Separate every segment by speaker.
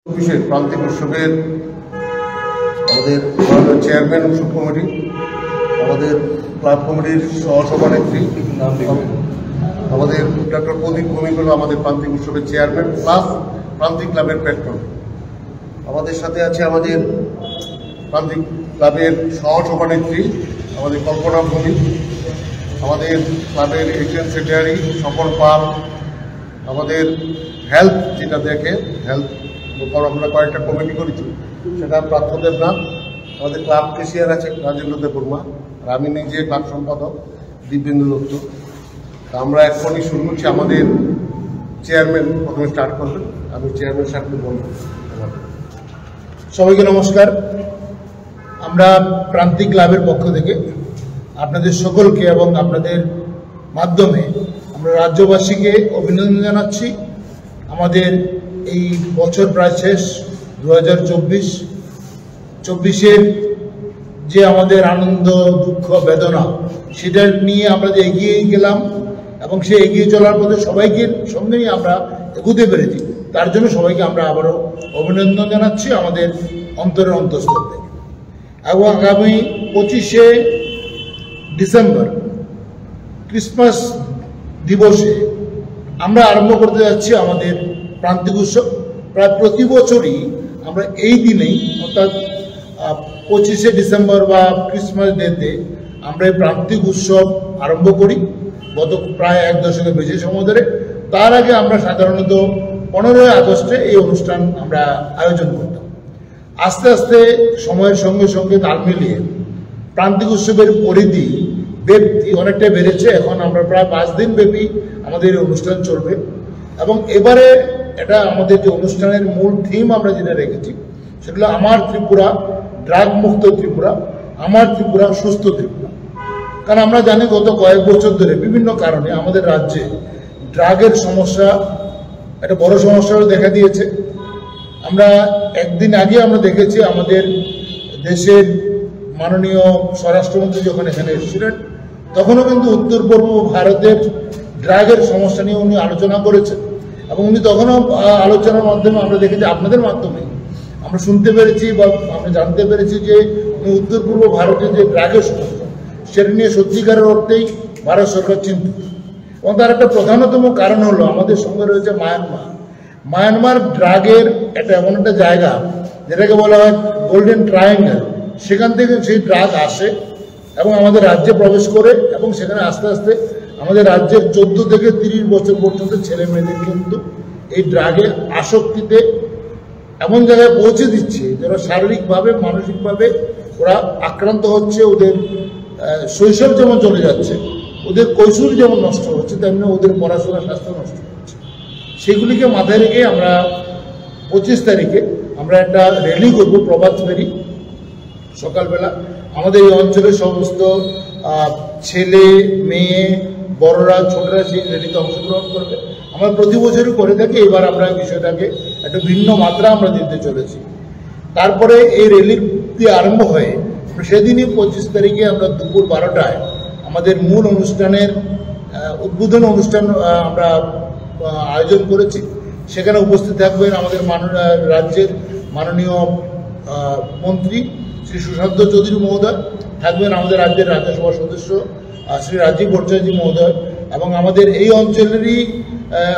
Speaker 1: প্রান্তিক উৎসবের আমাদের চেয়ারম্যান উৎসব কমিটি, আমাদের ক্লাব কমিটির সহসভানেত্রী আমাদের ডক্টর প্রদীপ ভৌমিক হল আমাদের প্রান্তিক উৎসবের চেয়ারম্যান প্লাস প্রান্তিক ক্লাবের প্যাট্রন। আমাদের সাথে আছে আমাদের প্রান্তিক ক্লাবের সহসভানেত্রী আমাদের কল্পনা ভৌমিক, আমাদের ক্লাবের এক্সিকিউটিভ সেক্রেটারি স্বপন পাল, আমাদের হেলথ যেটা দেখে হেলথ আমরা কয়েকটা কমিটি করেছি সেটা প্রার্থ দেবনাথ, আমাদের ক্লাব কেশিয়ার আছে রাজেন্দ্র দেববর্মা, আর আমি নিজে ক্লাব সম্পাদক দিব্যেন্দু দত্ত। আমরা এখনই শুরু করছি। আমাদের চেয়ারম্যান প্রথমে স্টার্ট করবেন, আমি চেয়ারম্যান সাহেবকে বলব।
Speaker 2: সবাইকে নমস্কার। আমরা প্রান্তিক ক্লাবের পক্ষ থেকে আপনাদের সকলকে এবং আপনাদের মাধ্যমে আমরা রাজ্যবাসীকে অভিনন্দন জানাচ্ছি। আমাদের এই বছর প্রায় শেষ 2024-24-এর যে আমাদের আনন্দ দুঃখ বেদনা সেটা নিয়ে আমরা যে এগিয়ে গেলাম এবং সে এগিয়ে চলার পথে সবাইকে সঙ্গেই আমরা এগোতে পেরেছি, তার জন্য সবাইকে আমরা আবারও অভিনন্দন জানাচ্ছি আমাদের অন্তরের অন্তঃস্থল থেকে। এবং আগামী 25শে ডিসেম্বর ক্রিসমাস দিবসে আমরা আরম্ভ করতে যাচ্ছি আমাদের প্রান্তিক উৎসব। প্রায় প্রতি বছরই আমরা এই দিনেই অর্থাৎ 25শে ডিসেম্বর বা ক্রিসমাস ডেতে আমরা এই প্রান্তিক উৎসব আরম্ভ করি। গত প্রায় 1 দশকের বেশি সময় ধরে। তার আগে আমরা সাধারণত 15ই আগস্টে এই অনুষ্ঠান আমরা আয়োজন করতাম। আস্তে আস্তে সময়ের সঙ্গে সঙ্গে তাল মিলিয়ে প্রান্তিক উৎসবের পরিধি ব্যাপ্তি অনেকটাই বেড়েছে। এখন আমরা প্রায় 5 দিন ব্যাপী আমাদের এই অনুষ্ঠান চলবে। এবং এবারে এটা আমাদের যে অনুষ্ঠানের মূল থিম আমরা যেটা রেখেছি সেগুলো আমার ত্রিপুরা, ড্রাগ মুক্ত ত্রিপুরা, আমার ত্রিপুরা, সুস্থ ত্রিপুরা। কারণ আমরা জানি গত কয়েক বছর ধরে বিভিন্ন কারণে আমাদের রাজ্যে ড্রাগের সমস্যা একটা বড় সমস্যা দেখা দিয়েছে। আমরা একদিন আগে আমরা দেখেছি আমাদের দেশের মাননীয় স্বরাষ্ট্রমন্ত্রী যখন এখানে এসেছিলেন তখনও কিন্তু উত্তর পূর্ব ভারতের ড্রাগের সমস্যা নিয়ে উনি আলোচনা করেছেন। এবং উনি তখনও আলোচনার মাধ্যমে আমরা দেখেছি, আপনাদের মাধ্যমে আমরা শুনতে পেরেছি বা আমরা জানতে পেরেছি যে উনি উত্তর পূর্ব ভারতের যে ড্রাগের সমস্যা সেটা নিয়ে সত্যিকারের অর্থেই ভারত সরকার চিন্তিত। এবং তার একটা প্রধানতম কারণ হলো আমাদের সঙ্গে রয়েছে মায়ানমার। মায়ানমার ড্রাগের একটা এমন একটা জায়গা যেটাকে বলা হয় গোল্ডেন ট্রায়াঙ্গেল। সেখান থেকে সেই ড্রাগ আসে এবং আমাদের রাজ্যে প্রবেশ করে এবং সেখানে আস্তে আস্তে আমাদের রাজ্যের 14 থেকে 30 বছর পর্যন্ত ছেলে মেয়েদের কিন্তু এই ড্রাগের আসক্তিতে এমন জায়গায় পৌঁছে দিচ্ছে যারা শারীরিকভাবে মানসিকভাবে ওরা আক্রান্ত হচ্ছে। ওদের শৈশব যেমন চলে যাচ্ছে, ওদের কৈশোর যেমন নষ্ট হচ্ছে, তেমনি ওদের পড়াশোনা স্বাস্থ্য নষ্ট হচ্ছে। সেগুলিকে মাথায় রেখে আমরা 25 তারিখে আমরা একটা র্যালি করবো, প্রভাত ফেরি। সকালবেলা আমাদের এই অঞ্চলের সমস্ত ছেলে মেয়ে বড়রা ছোটরা সেই র্যালিতে অংশগ্রহণ করবে। আমরা প্রতি বছরই করে থাকি, এবার আমরা বিষয়টাকে একটা ভিন্ন মাত্রা আমরা দিতে চলেছি। তারপরে এই র্যালি দিয়ে আরম্ভ হয়ে সেদিনই 25 তারিখে আমরা দুপুর 12টায় আমাদের মূল অনুষ্ঠানের উদ্বোধন অনুষ্ঠান আমরা আয়োজন করেছি। সেখানে উপস্থিত থাকবেন আমাদের রাজ্যের মাননীয় মন্ত্রী শ্রী সুশান্ত চৌধুরী মহোদয়, থাকবেন আমাদের রাজ্যের রাজ্যসভার সদস্য শ্রী রাজীব ভট্টাচার্য মহোদয়, এবং আমাদের এই অঞ্চলেরই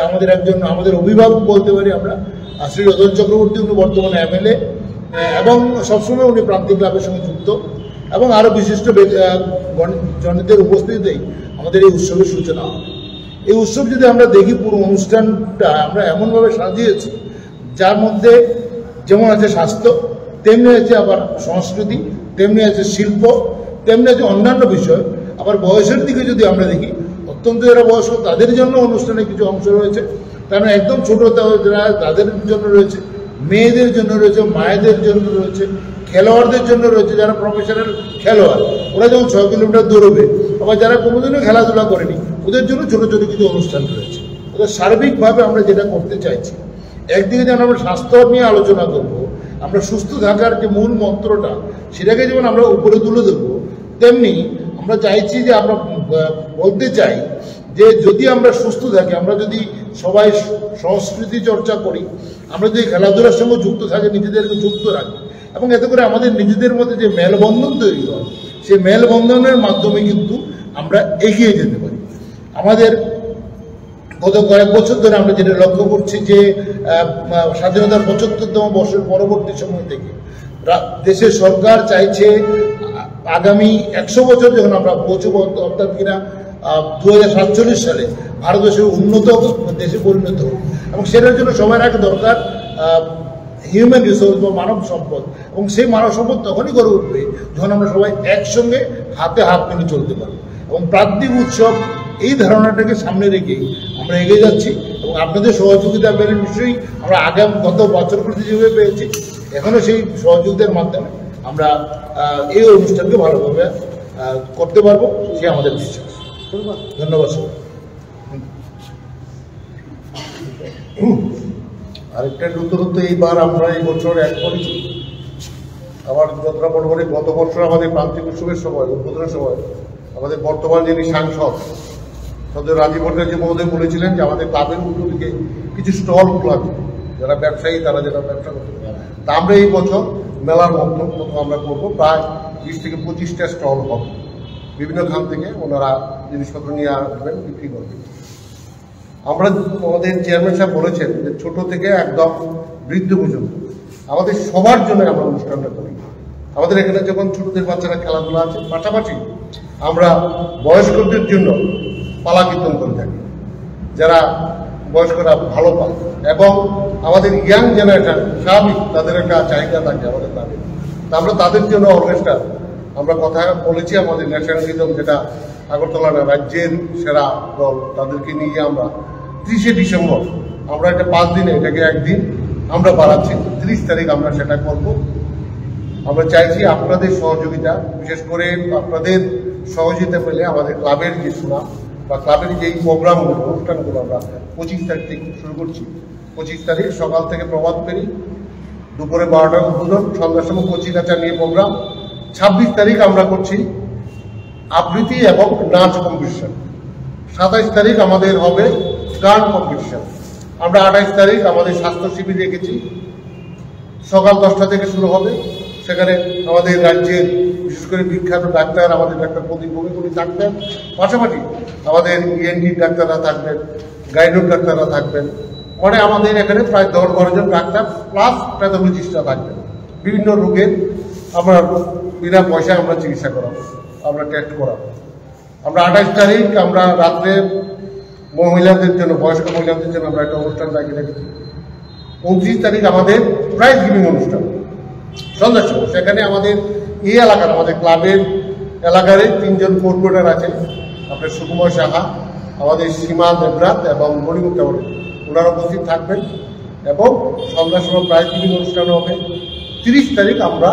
Speaker 2: আমাদের একজন আমাদের অভিভাবক বলতে পারি আমরা শ্রী রতন চক্রবর্তী। উনি বর্তমানে MLA এবং সবসময় উনি প্রান্তিক ক্লাবের সঙ্গে যুক্ত, এবং আরও বিশিষ্ট জনদের উপস্থিতিতেই আমাদের এই উৎসবের সূচনা হবে। এই উৎসব যদি আমরা দেখি, পুরো অনুষ্ঠানটা আমরা এমনভাবে সাজিয়েছি যার মধ্যে যেমন আছে স্বাস্থ্য, তেমনি আছে আবার সংস্কৃতি, তেমনি আছে শিল্প, তেমনি আছে অন্যান্য বিষয়। আবার বয়সের দিকে যদি আমরা দেখি, অত্যন্ত যারা বয়স্ক তাদের জন্য অনুষ্ঠানে কিছু অংশ রয়েছে, কারণ একদম ছোট যারা তাদের জন্য রয়েছে, মেয়েদের জন্য রয়েছে, মায়েদের জন্য রয়েছে, খেলোয়াড়দের জন্য রয়েছে যারা প্রফেশনাল খেলোয়াড়, ওরা যেমন 6 কিলোমিটার দৌড়বে। আবার যারা কোনোদিনও খেলাধুলা করেনি ওদের জন্য ছোটো ছোটো কিছু অনুষ্ঠান রয়েছে। ওদের সার্বিকভাবে আমরা যেটা করতে চাইছি, একদিকে যেন আমরা স্বাস্থ্য নিয়ে আলোচনা করব, আমরা সুস্থ থাকার যে মূল মন্ত্রটা সেটাকে যেমন আমরা উপরে তুলে দেবো, তেমনি আমরা চাইছি যে আমরা বলতে চাই যে যদি আমরা সুস্থ থাকি, আমরা যদি সবাই সংস্কৃতি চর্চা করি, আমরা যদি খেলাধুলার সঙ্গে যুক্ত থাকি, নিজেদেরকে যুক্ত রাখি, এবং এতে করে আমাদের নিজেদের মধ্যে যে মেলবন্ধন তৈরি হয়, সেই মেলবন্ধনের মাধ্যমে কিন্তু আমরা এগিয়ে যেতে পারি। আমাদের গত কয়েক বছর ধরে আমরা যেটা লক্ষ্য করছি যে স্বাধীনতার ৭৫তম বর্ষের পরবর্তী সময় থেকে দেশের সরকার চাইছে আগামী ১০০ বছর যখন আমরা পৌঁছবো, অর্থাৎ কিনা ২০৪৭ সালে ভারতবর্ষের উন্নত দেশে পরিণত হোক, এবং সেটার জন্য সবার আগে দরকার হিউম্যান রিসোর্স বা মানব সম্পদ, এবং সেই মানব সম্পদ তখনই গড়ে উঠবে যখন আমরা সবাই একসঙ্গে হাতে হাত মিলে চলতে পারবো। এবং প্রান্তিক উৎসব এই ধারণাটাকে সামনে রেখেই আমরা এগিয়ে যাচ্ছি, এবং আপনাদের সহযোগিতা পেলে নিশ্চয়ই আমরা গত বছরগুলিতে যেভাবে পেয়েছি, এখনও সেই সহযোগিতার মাধ্যমে আমরা এই অনুষ্ঠানকে ভালোভাবে করতে পারবো, সে আমাদের বিশ্বাস। ধন্যবাদ স্যার।
Speaker 1: আরেকটা নতুনত্ব, এইবার আমরা এই বছর এক করেছি, আমার যতটা মনে করি গত বছর আমাদের প্রান্তিক উৎসবের সময়, উদ্বোধনের সময় আমাদের বর্তমান যিনি সাংসদ সদর রাজীব ভট্টাচার্য মহোদয় বলেছিলেন যে আমাদের ক্লাবের উল্টো দিকে কিছু স্টল খোলা, যারা ব্যবসায়ী তারা যেটা ব্যবসা করতে পারে, তা আমরা এই বছর মেলার মতো আমরা করবো, প্রায় ২০ থেকে ২৫টা স্টল হবে। বিভিন্ন খান থেকে ওনারা জিনিসপত্র নিয়ে আসবেন, বিক্রি করবেন। আমরা আমাদের চেয়ারম্যান সাহেব বলেছেন যে ছোট থেকে একদম বৃদ্ধ পর্যন্ত আমাদের সবার জন্য আমরা অনুষ্ঠানটা করি। আমাদের এখানে যখন ছোটদের বাচ্চারা খেলাধুলা আছে, পাশাপাশি আমরা বয়স্কদের জন্য পালা কীর্তন করে থাকি, যারা বয়স্করা ভালো পায়, এবং আমাদের ইয়াং জেনারেশন স্বাভাবিক তাদের একটা চাহিদা থাকে আমাদের তাদের, তা আমরা তাদের জন্য অর্কেস্ট্রা আমরা কথা বলেছি, আমাদের ন্যাশনাল রিদম যেটা আগরতলা রাজ্যের সেরা দল, তাদেরকে নিয়ে আমরা 30শে ডিসেম্বর আমরা এটা 5 দিনে এটাকে একদিন আমরা বাড়াচ্ছি, 30 তারিখ আমরা সেটা করব। আমরা চাইছি আপনাদের সহযোগিতা, বিশেষ করে আপনাদের সহযোগিতা পেলে আমাদের ক্লাবের যে সুনাম বা ক্লাবের যেই প্রোগ্রামগুলো অনুষ্ঠানগুলো আমরা 25 তারিখ থেকে শুরু করছি। 25 তারিখ সকাল থেকে প্রভাত ফেরি, দুপুরে 12টার উদ্বোধন, সন্ধ্যার সময় কচি কাঁচা নিয়ে প্রোগ্রাম। 26 তারিখ আমরা করছি আবৃত্তি এবং নাচ কম্পিটিশন। 27 তারিখ আমাদের হবে গান কম্পিটিশন। আমরা 28 তারিখ আমাদের স্বাস্থ্য শিবির রেখেছি, সকাল 10টা থেকে শুরু হবে। সেখানে আমাদের রাজ্যের বিশেষ করে বিখ্যাত ডাক্তার, আমাদের ডাক্তার প্রদীপ ভৌমিক থাকবেন, পাশাপাশি আমাদের ইএনটি ডাক্তাররা থাকবেন, গাইনোক ডাক্তাররা থাকবেন, মানে আমাদের এখানে প্রায় 10-12 জন ডাক্তার প্লাস প্যাথোলজিস্টরা থাকবেন। বিভিন্ন রোগের আমরা বিনা পয়সায় আমরা চিকিৎসা করাবো, আমরা টেস্ট করাবো। আমরা 28 তারিখ আমরা রাত্রে মহিলাদের জন্য, বয়স্ক মহিলাদের জন্য আমরা একটা অনুষ্ঠান লাগিয়ে রেখেছি। 29 তারিখ আমাদের প্রাইজ গিভিং অনুষ্ঠান সন্ধ্যার সময়। সেখানে আমাদের এই এলাকার, আমাদের ক্লাবের এলাকার 3 জন কর্পোরেটর আছেন, আপনার সুকুমার সাহা, আমাদের সীমা দেবরাত এবং মণিমুক্তা, ওনারা উপস্থিত থাকবেন, এবং সন্ধ্যার সময় প্রাইজ গিভিং অনুষ্ঠান হবে। 30 তারিখ আমরা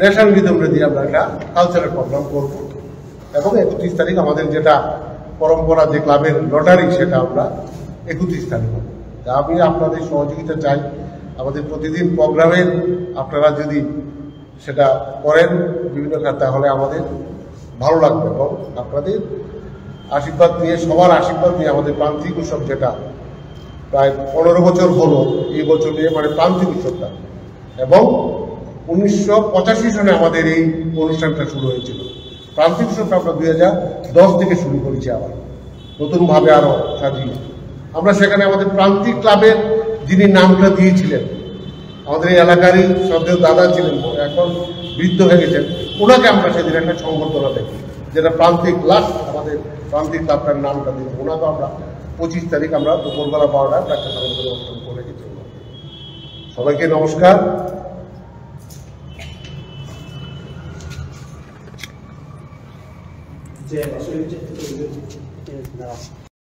Speaker 1: ন্যাশনাল রিদমে দিয়ে আমরা একটা কালচারাল প্রোগ্রাম করব, এবং 31 তারিখ আমাদের যেটা পরম্পরা যে ক্লাবের লটারি, সেটা আমরা 31 তারিখ হবে। তা আমি আপনাদের সহযোগিতা চাই, আমাদের প্রতিদিন প্রোগ্রামের আপনারা যদি সেটা করেন বিভিন্ন খাতে, তাহলে আমাদের ভালো লাগবে, এবং আপনাদের আশীর্বাদ নিয়ে, সবার আশীর্বাদ নিয়ে আমাদের প্রান্তিক উৎসব যেটা প্রায় 15 বছর হলো এই বছর নিয়ে, মানে প্রান্তিক উৎসবটা, এবং 1985 সনে আমাদের এই অনুষ্ঠানটা শুরু হয়েছিল। প্রান্তিক উৎসবটা আমরা 2010 থেকে শুরু করেছি, আবার নতুনভাবে আরও সাজিয়ে। আমরা সেখানে আমাদের প্রান্তিক ক্লাবের যিনি নামটা দিয়েছিলেন, আমাদের এই এলাকারই শ্রদ্ধেয় দাদা ছিলেন, এখন বৃদ্ধ হয়ে গেছেন, ওনাকে আমরা সেদিন একটা সংবর্ধনা দেখি, যেটা প্রান্তিক লাস্ট আমাদের প্রান্তিক ক্লাবটার নামটা দিয়েছি। ওনাকে আমরা 25 তারিখ আমরা দুপুরবেলা 12টায় একটা সংবর্ধনা অনুষ্ঠান করে রেখেছি। সবাইকে নমস্কার।
Speaker 3: যে